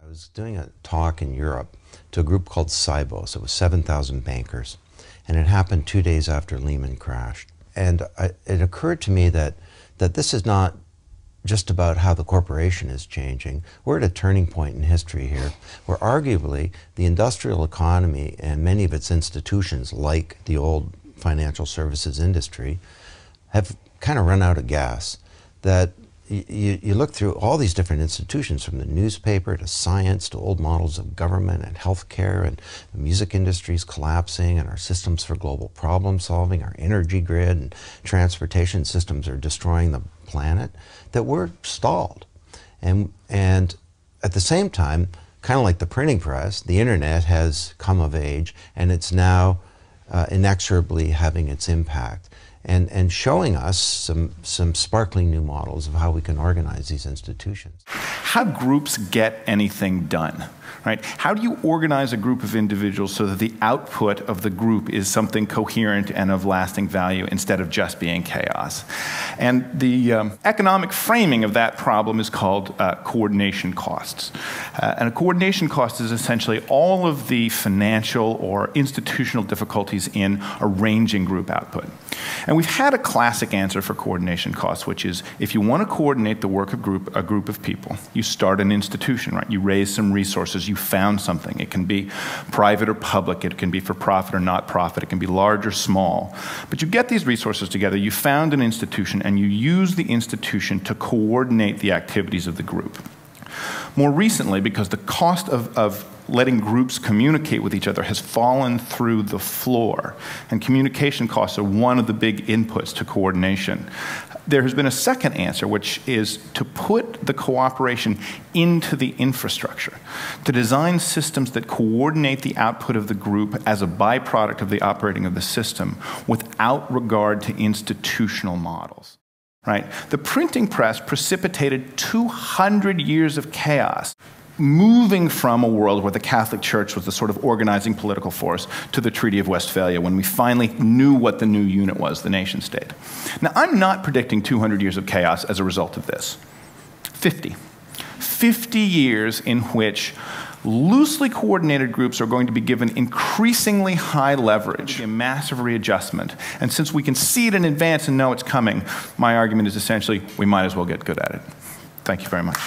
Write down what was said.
I was doing a talk in Europe to a group called SIBOS. It was 7,000 bankers, and it happened 2 days after Lehman crashed. And it occurred to me that this is not just about how the corporation is changing. We're at a turning point in history here, where arguably the industrial economy and many of its institutions, like the old financial services industry, have kind of run out of gas. That you look through all these different institutions, from the newspaper to science to old models of government and healthcare, and the music industry is collapsing, and our systems for global problem solving, our energy grid and transportation systems are destroying the planet, that we're stalled. And at the same time, kind of like the printing press, the internet has come of age, and it's now inexorably having its impact. And showing us some sparkling new models of how we can organize these institutions. How do groups get anything done, right? How do you organize a group of individuals so that the output of the group is something coherent and of lasting value instead of just being chaos? And the economic framing of that problem is called coordination costs. And a coordination cost is essentially all of the financial or institutional difficulties in arranging group output. And we've had a classic answer for coordination costs, which is if you want to coordinate the work of a group of people, you start an institution, right? You raise some resources, you found something. It can be private or public, it can be for profit or not profit, it can be large or small. But you get these resources together, you found an institution, and you use the institution to coordinate the activities of the group. More recently, because the cost of letting groups communicate with each other has fallen through the floor, and communication costs are one of the big inputs to coordination, there has been a second answer, which is to put the cooperation into the infrastructure, to design systems that coordinate the output of the group as a byproduct of the operating of the system without regard to institutional models. Right? The printing press precipitated 200 years of chaos, moving from a world where the Catholic Church was the sort of organizing political force to the Treaty of Westphalia, when we finally knew what the new unit was, the nation state. Now, I'm not predicting 200 years of chaos as a result of this. 50 years in which loosely coordinated groups are going to be given increasingly high leverage, a massive readjustment. And since we can see it in advance and know it's coming, my argument is essentially we might as well get good at it. Thank you very much.